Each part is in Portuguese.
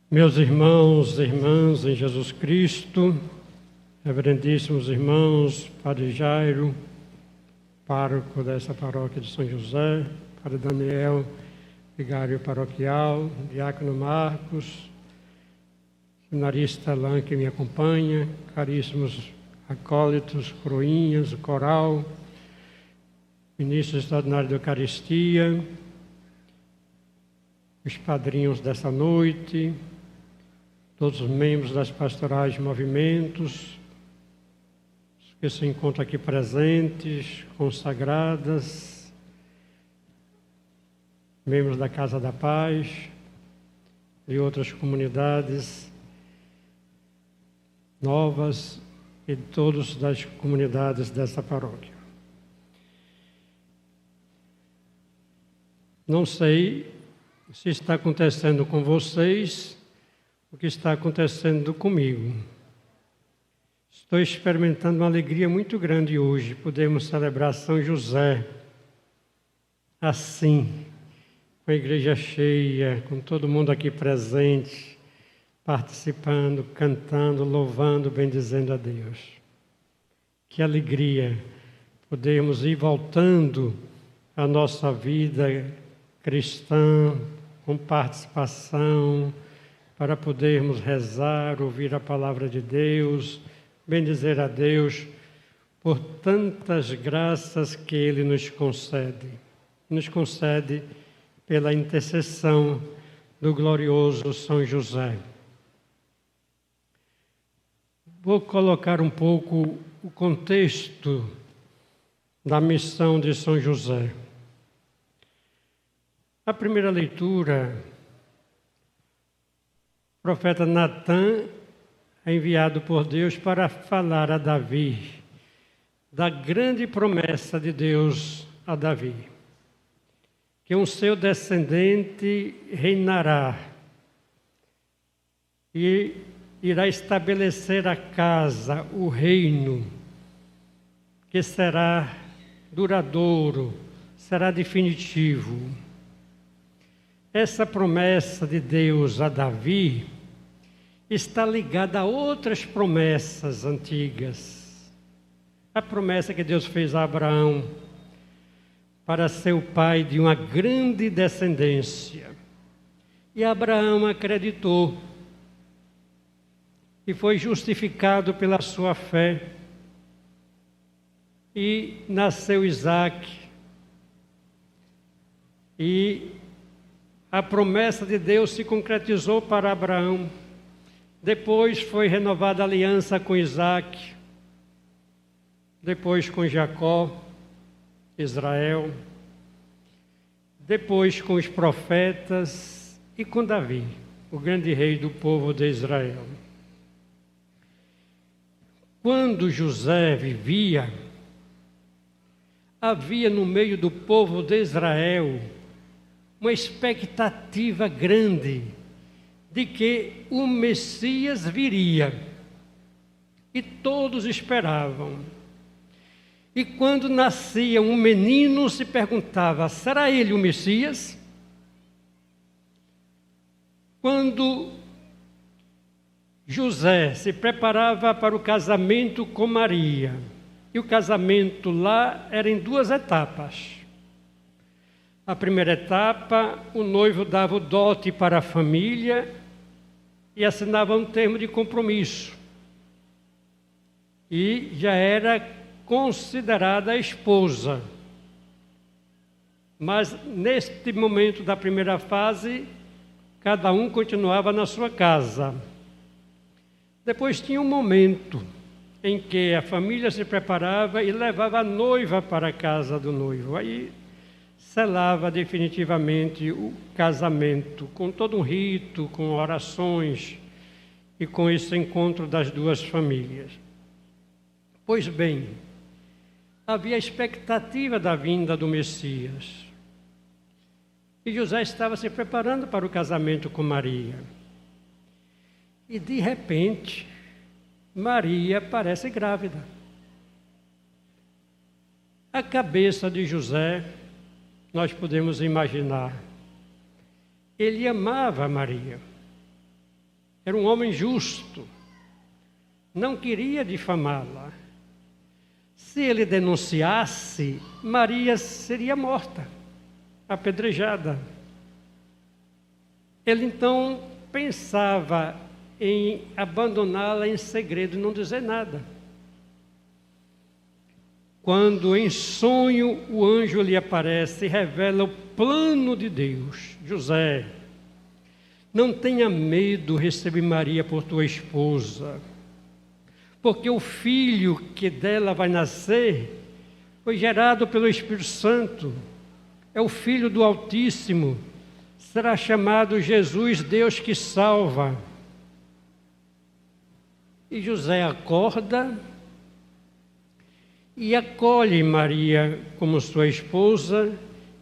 Meus irmãos e irmãs em Jesus Cristo, reverendíssimos irmãos, Padre Jairo, pároco dessa paróquia de São José, Padre Daniel, vigário paroquial, Diácono Marcos, seminarista Alain que me acompanha, caríssimos acólitos, coroinhas, o coral, ministro extraordinário da Eucaristia, os padrinhos dessa noite, todos os membros das pastorais de movimentos, os que se encontram aqui presentes, consagradas, membros da Casa da Paz e outras comunidades novas e todos das comunidades dessa paróquia. Não sei se está acontecendo com vocês o que está acontecendo comigo. Estou experimentando uma alegria muito grande hoje. Podemos celebrar São José assim, com a igreja cheia, com todo mundo aqui presente, participando, cantando, louvando, bendizendo a Deus. Que alegria podermos ir voltando à nossa vida cristã, com participação, para podermos rezar, ouvir a palavra de Deus, bendizer a Deus por tantas graças que Ele nos concede. Nos concede pela intercessão do glorioso São José. Vou colocar um pouco o contexto da missão de São José. A primeira leitura, o profeta Natã é enviado por Deus para falar a Davi da grande promessa de Deus a Davi, que um seu descendente reinará e irá estabelecer a casa, o reino, que será duradouro, será definitivo. Essa promessa de Deus a Davi está ligada a outras promessas antigas. A promessa que Deus fez a Abraão para ser o pai de uma grande descendência. E Abraão acreditou e foi justificado pela sua fé. E nasceu Isaque. E a promessa de Deus se concretizou para Abraão. Depois foi renovada a aliança com Isaque. Depois com Jacó, Israel. Depois com os profetas e com Davi, o grande rei do povo de Israel. Quando José vivia, havia no meio do povo de Israel uma expectativa grande de que o Messias viria. E todos esperavam. E quando nascia um menino, se perguntava, será ele o Messias? Quando José se preparava para o casamento com Maria, e o casamento lá era em duas etapas. A primeira etapa, o noivo dava o dote para a família e assinava um termo de compromisso. E já era considerada a esposa. Mas neste momento da primeira fase, cada um continuava na sua casa. Depois tinha um momento em que a família se preparava e levava a noiva para a casa do noivo. Aí selava definitivamente o casamento, com todo um rito, com orações e com esse encontro das duas famílias. Pois bem, havia a expectativa da vinda do Messias. E José estava se preparando para o casamento com Maria. E de repente, Maria parece grávida. A cabeça de José, nós podemos imaginar, ele amava Maria. Era um homem justo. Não queria difamá-la. Se ele denunciasse, Maria seria morta, apedrejada. Ele então pensava em abandoná-la em segredo e não dizer nada. Quando em sonho o anjo lhe aparece e revela o plano de Deus: José, não tenha medo, receber Maria por tua esposa, porque o filho que dela vai nascer foi gerado pelo Espírito Santo, é o Filho do Altíssimo, será chamado Jesus, Deus que salva. E José acorda e acolhe Maria como sua esposa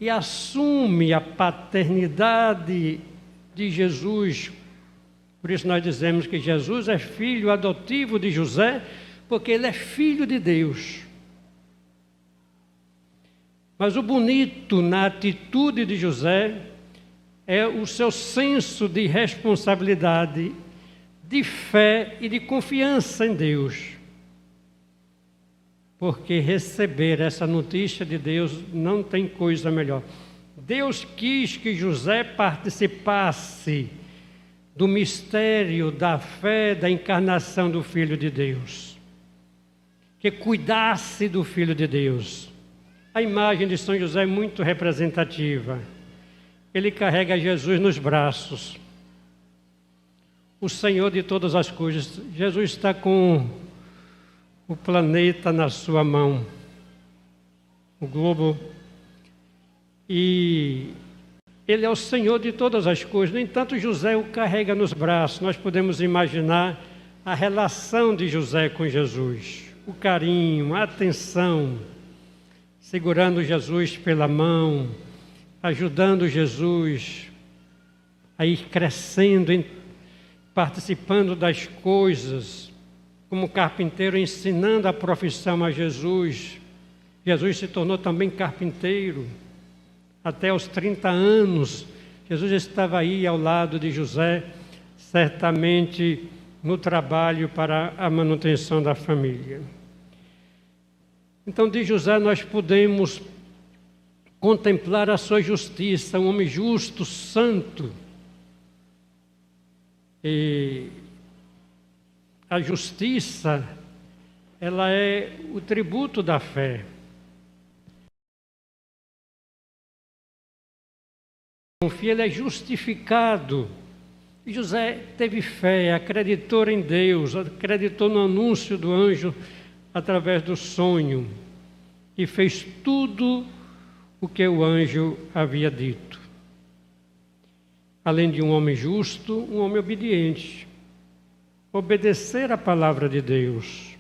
e assume a paternidade de Jesus. Por isso nós dizemos que Jesus é filho adotivo de José, porque ele é filho de Deus. Mas o bonito na atitude de José é o seu senso de responsabilidade, de fé e de confiança em Deus. Porque receber essa notícia de Deus não tem coisa melhor. Deus quis que José participasse do mistério da fé da encarnação do Filho de Deus, que cuidasse do Filho de Deus. A imagem de São José é muito representativa. Ele carrega Jesus nos braços, o Senhor de todas as coisas. Jesus está com o planeta na sua mão, o globo, e ele é o Senhor de todas as coisas. No entanto, José o carrega nos braços. Nós podemos imaginar a relação de José com Jesus, o carinho, a atenção, segurando Jesus pela mão, ajudando Jesus a ir crescendo, participando das coisas, como carpinteiro, ensinando a profissão a Jesus. Jesus se tornou também carpinteiro. Até os 30 anos, Jesus estava aí ao lado de José, certamente no trabalho para a manutenção da família. Então, de José nós podemos contemplar a sua justiça, um homem justo, santo. E a justiça, ela é o tributo da fé. Confia, ele é justificado. E José teve fé, acreditou em Deus, acreditou no anúncio do anjo através do sonho e fez tudo o que o anjo havia dito. Além de um homem justo, um homem obediente. Obedecer a palavra de Deus.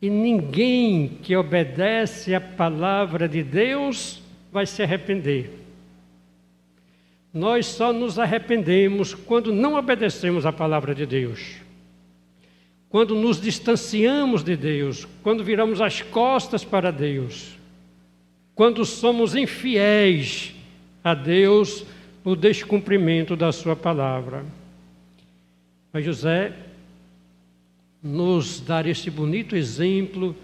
E ninguém que obedece a palavra de Deus vai se arrepender. Nós só nos arrependemos quando não obedecemos a palavra de Deus. Quando nos distanciamos de Deus, quando viramos as costas para Deus, quando somos infiéis a Deus no descumprimento da sua palavra. Mas José nos dá esse bonito exemplo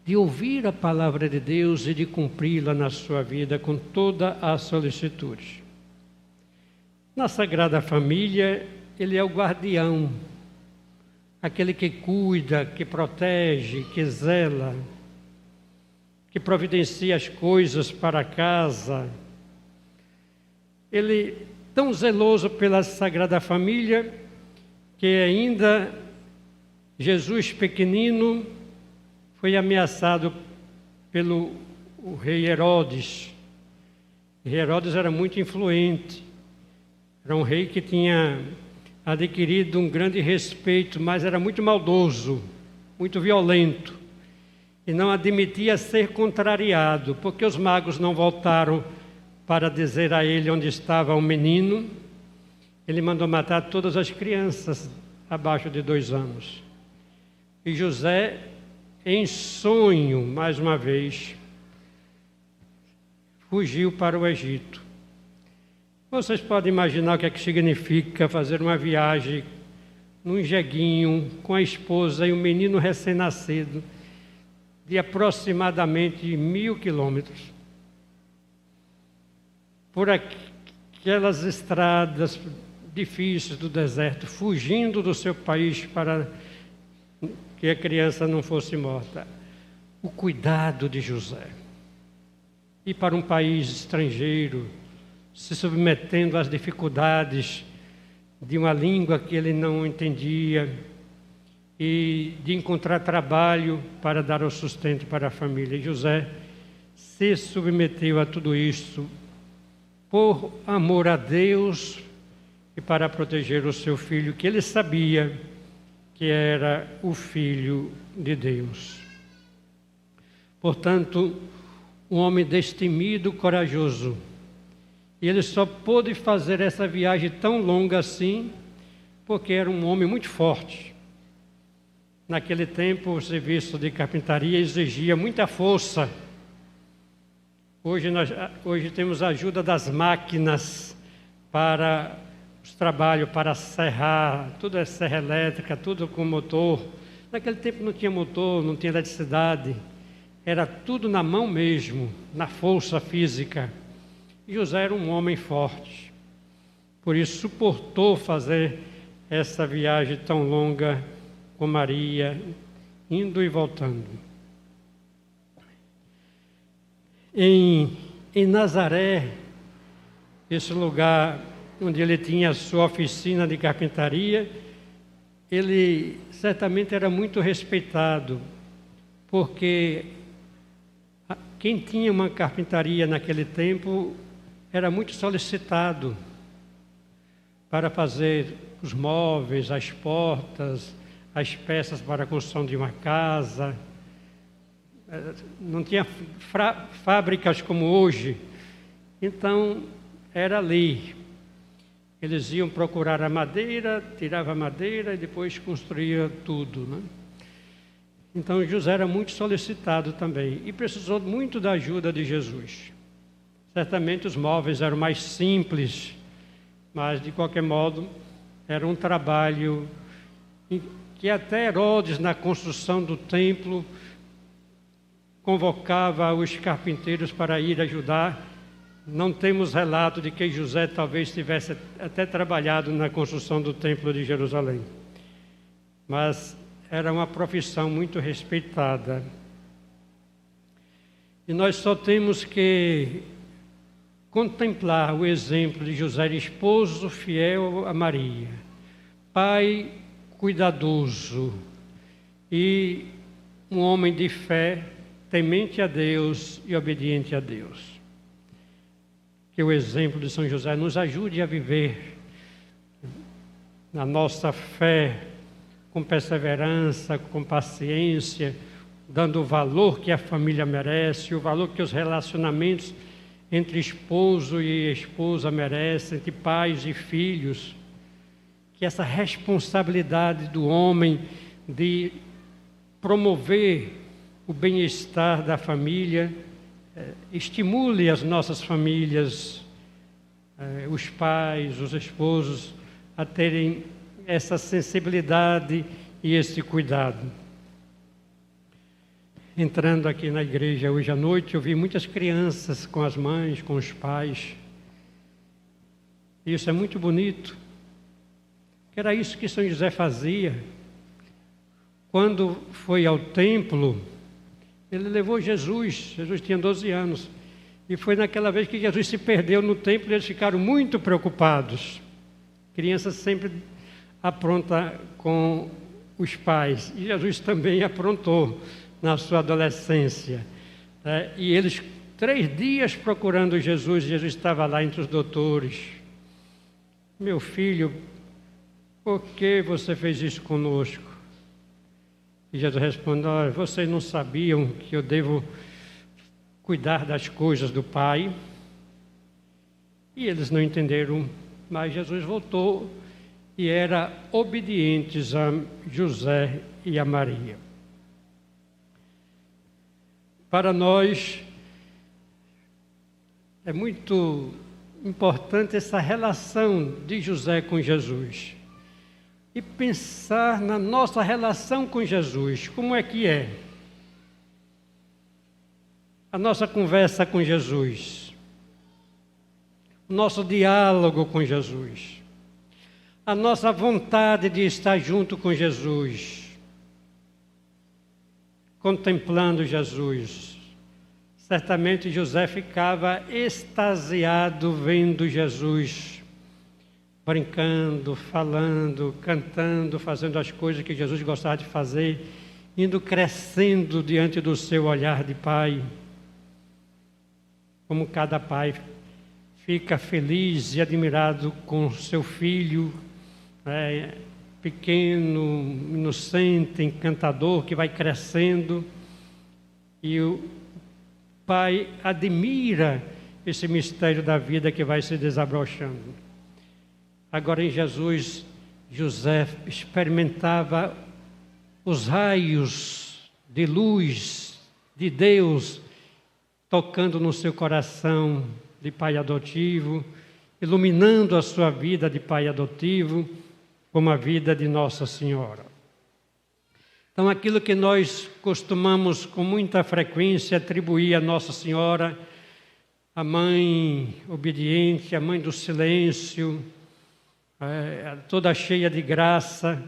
de ouvir a palavra de Deus e de cumpri-la na sua vida com toda a solicitude. Na Sagrada Família, ele é o guardião, aquele que cuida, que protege, que zela, que providencia as coisas para a casa. Ele, tão zeloso pela Sagrada Família, que ainda Jesus pequenino foi ameaçado pelo rei Herodes. E Herodes era muito influente, era um rei que tinha adquirido um grande respeito, mas era muito maldoso, muito violento, e não admitia ser contrariado, porque os magos não voltaram para dizer a ele onde estava o menino. Ele mandou matar todas as crianças abaixo de 2 anos. E José, em sonho, mais uma vez, fugiu para o Egito. Vocês podem imaginar o que é que significa fazer uma viagem num jeguinho com a esposa e um menino recém-nascido de aproximadamente 1.000 quilômetros por aquelas estradas difíceis do deserto, fugindo do seu país para que a criança não fosse morta. O cuidado de José. E para um país estrangeiro, se submetendo às dificuldades de uma língua que ele não entendia e de encontrar trabalho para dar o sustento para a família. E José se submeteu a tudo isso por amor a Deus e para proteger o seu filho, que ele sabia que era o Filho de Deus. Portanto, um homem destemido, corajoso. E ele só pôde fazer essa viagem tão longa assim, porque era um homem muito forte. Naquele tempo, o serviço de carpintaria exigia muita força. Hoje temos a ajuda das máquinas para os trabalhos, para serrar, tudo é serra elétrica, tudo com motor. Naquele tempo não tinha motor, não tinha eletricidade, era tudo na mão mesmo, na força física. E José era um homem forte, por isso suportou fazer essa viagem tão longa com Maria, indo e voltando. Em Nazaré, esse lugar onde ele tinha a sua oficina de carpintaria, ele certamente era muito respeitado, porque quem tinha uma carpintaria naquele tempo era muito solicitado para fazer os móveis, as portas, as peças para a construção de uma casa. Não tinha fábricas como hoje, então era ali. Eles iam procurar a madeira, tiravam a madeira e depois construía tudo, né? Então José era muito solicitado também e precisou muito da ajuda de Jesus. Certamente os móveis eram mais simples, mas de qualquer modo era um trabalho que até Herodes, na construção do templo, convocava os carpinteiros para ir ajudar. Não temos relato de que José talvez tivesse até trabalhado na construção do templo de Jerusalém, mas era uma profissão muito respeitada. E nós só temos que contemplar o exemplo de José, esposo fiel a Maria, pai cuidadoso e um homem de fé, temente a Deus e obediente a Deus. Que o exemplo de São José nos ajude a viver na nossa fé com perseverança, com paciência, dando o valor que a família merece, o valor que os relacionamentos entre esposo e esposa merecem, entre pais e filhos. Que essa responsabilidade do homem de promover o bem-estar da família estimule as nossas famílias, os pais, os esposos, a terem essa sensibilidade e esse cuidado. Entrando aqui na igreja hoje à noite, eu vi muitas crianças com as mães, com os pais. Isso é muito bonito. Era isso que São José fazia. Quando foi ao templo, ele levou Jesus. Jesus tinha 12 anos. E foi naquela vez que Jesus se perdeu no templo e eles ficaram muito preocupados. Crianças sempre apronta com os pais. E Jesus também aprontou na sua adolescência. E eles, 3 dias procurando Jesus, Jesus estava lá entre os doutores. Meu filho, por que você fez isso conosco? E Jesus respondeu: olha, vocês não sabiam que eu devo cuidar das coisas do Pai? E eles não entenderam, mas Jesus voltou e era obedientes a José e a Maria. Para nós é muito importante essa relação de José com Jesus. E pensar na nossa relação com Jesus, como é que é? A nossa conversa com Jesus, o nosso diálogo com Jesus, a nossa vontade de estar junto com Jesus, contemplando Jesus. Certamente José ficava extasiado vendo Jesus, brincando, falando, cantando, fazendo as coisas que Jesus gostava de fazer, indo crescendo diante do seu olhar de pai. Como cada pai fica feliz e admirado com seu filho, pequeno, inocente, encantador, que vai crescendo, e o pai admira esse mistério da vida que vai se desabrochando. Agora em Jesus, José experimentava os raios de luz de Deus tocando no seu coração de pai adotivo, iluminando a sua vida de pai adotivo, como a vida de Nossa Senhora. Então, aquilo que nós costumamos com muita frequência atribuir a Nossa Senhora, a mãe obediente, a mãe do silêncio, toda cheia de graça,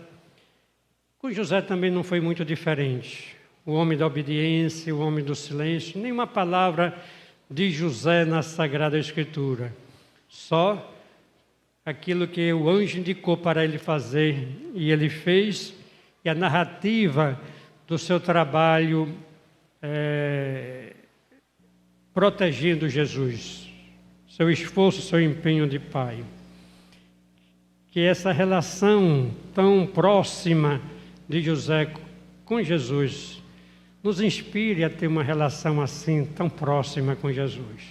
com José também não foi muito diferente. O homem da obediência, o homem do silêncio, nenhuma palavra de José na Sagrada Escritura. Só aquilo que o anjo indicou para ele fazer e ele fez, e a narrativa do seu trabalho protegendo Jesus, seu esforço, seu empenho de pai. Que essa relação tão próxima de José com Jesus nos inspire a ter uma relação assim, tão próxima com Jesus,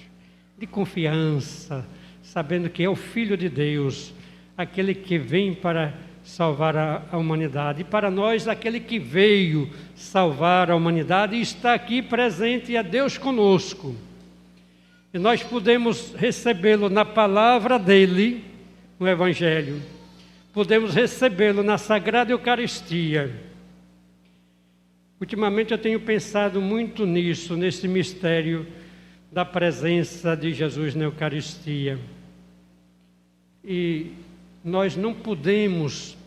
de confiança, sabendo que é o Filho de Deus, aquele que vem para salvar a humanidade. E para nós, aquele que veio salvar a humanidade e está aqui presente, é Deus conosco. E nós podemos recebê-lo na palavra dele, no Evangelho. Podemos recebê-lo na Sagrada Eucaristia. Ultimamente eu tenho pensado muito nisso, nesse mistério da presença de Jesus na Eucaristia. E nós não podemos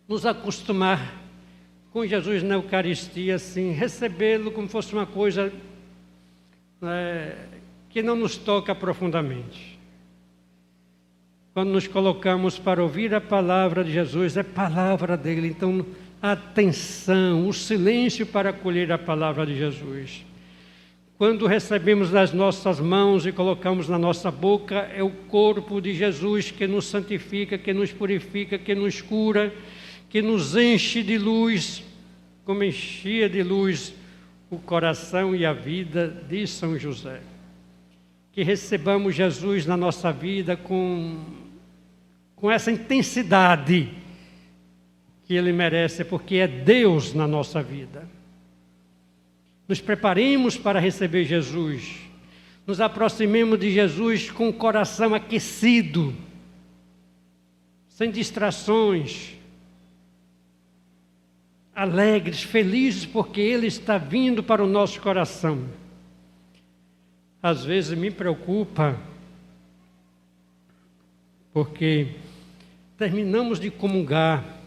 nos acostumar com Jesus na Eucaristia, assim, recebê-lo como fosse uma coisa que não nos toca profundamente. Quando nos colocamos para ouvir a palavra de Jesus, é palavra dele, então a atenção, o silêncio para acolher a palavra de Jesus. Quando recebemos nas nossas mãos e colocamos na nossa boca, é o corpo de Jesus que nos santifica, que nos purifica, que nos cura, que nos enche de luz, como enchia de luz o coração e a vida de São José. Que recebamos Jesus na nossa vida com essa intensidade que Ele merece, porque é Deus na nossa vida. Nos preparemos para receber Jesus, nos aproximemos de Jesus com o coração aquecido, sem distrações, alegres, felizes, porque Ele está vindo para o nosso coração. Às vezes me preocupa, porque terminamos de comungar,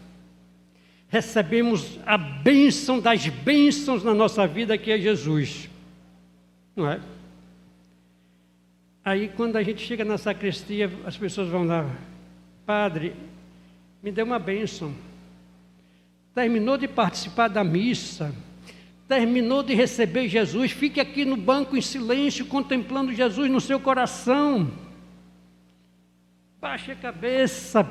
recebemos a bênção das bênçãos na nossa vida, que é Jesus, não é? Aí quando a gente chega na sacristia, as pessoas vão lá: padre, me dê uma bênção. Terminou de participar da missa, terminou de receber Jesus, fique aqui no banco em silêncio, contemplando Jesus no seu coração. Baixe a cabeça,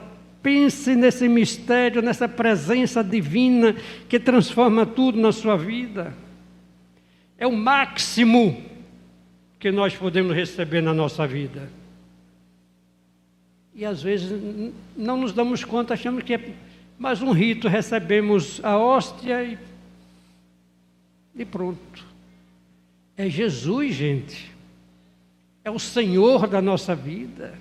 pense nesse mistério, nessa presença divina que transforma tudo na sua vida. É o máximo que nós podemos receber na nossa vida. E às vezes não nos damos conta, achamos que é mais um rito, recebemos a hóstia e pronto. É Jesus, gente. é o Senhor da nossa vida.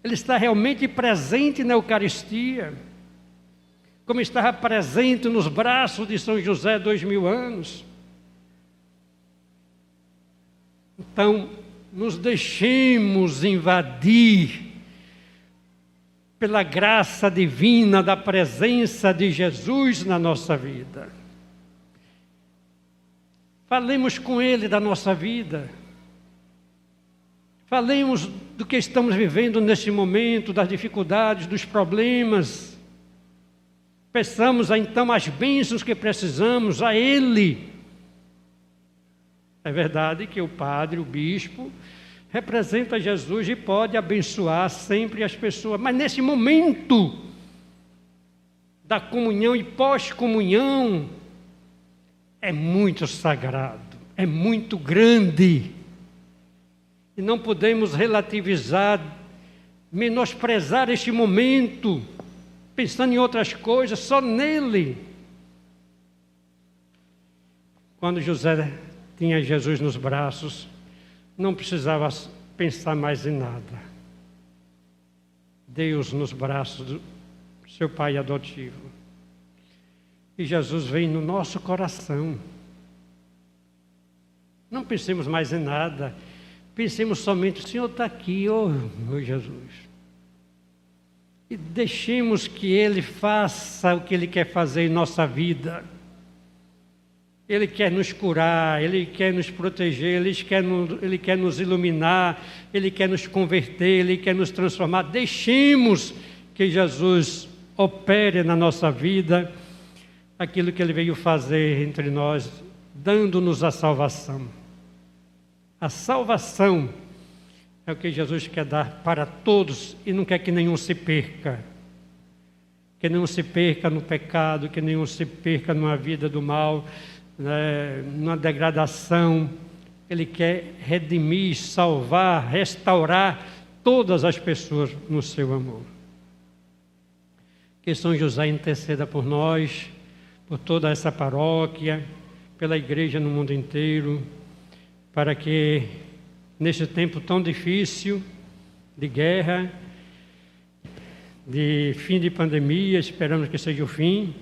Ele está realmente presente na Eucaristia, como estava presente nos braços de São José 2000 anos. Então, nos deixemos invadir pela graça divina da presença de Jesus na nossa vida. Falemos com Ele da nossa vida. Falemos do que estamos vivendo neste momento, das dificuldades, dos problemas. Peçamos então as bênçãos que precisamos a Ele. É verdade que o padre, o bispo, representa Jesus e pode abençoar sempre as pessoas. Mas nesse momento da comunhão e pós-comunhão, é muito sagrado, é muito grande. E não podemos relativizar, menosprezar este momento, pensando em outras coisas, só nele. Quando José tinha Jesus nos braços, não precisava pensar mais em nada. Deus nos braços do seu pai adotivo. E Jesus vem no nosso coração. Não pensemos mais em nada. Pensemos somente, o Senhor está aqui, oh meu Jesus. E deixemos que Ele faça o que Ele quer fazer em nossa vida. Ele quer nos curar, Ele quer nos proteger, Ele quer nos iluminar, Ele quer nos converter, Ele quer nos transformar. Deixemos que Jesus opere na nossa vida aquilo que Ele veio fazer entre nós, dando-nos a salvação. A salvação é o que Jesus quer dar para todos e não quer que nenhum se perca. Que nenhum se perca no pecado, que nenhum se perca numa vida do mal, numa degradação. Ele quer redimir, salvar, restaurar todas as pessoas no seu amor. Que São José interceda por nós, por toda essa paróquia, pela igreja no mundo inteiro, para que neste tempo tão difícil de guerra, de fim de pandemia, esperamos que seja o fim,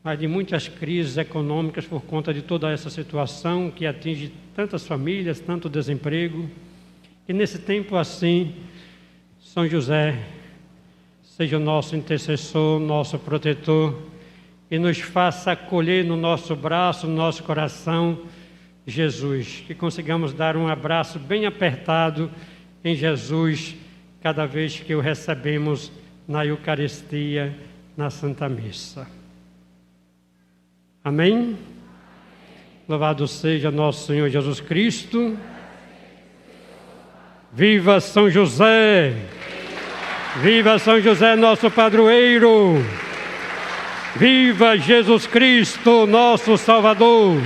mas de muitas crises econômicas por conta de toda essa situação que atinge tantas famílias, tanto desemprego. E nesse tempo assim, São José seja o nosso intercessor, nosso protetor, e nos faça acolher no nosso braço, no nosso coração, Jesus. Que consigamos dar um abraço bem apertado em Jesus, cada vez que o recebemos na Eucaristia, na Santa Missa. Amém? Louvado seja nosso Senhor Jesus Cristo. Viva São José! Viva São José, nosso padroeiro! Viva Jesus Cristo, nosso Salvador!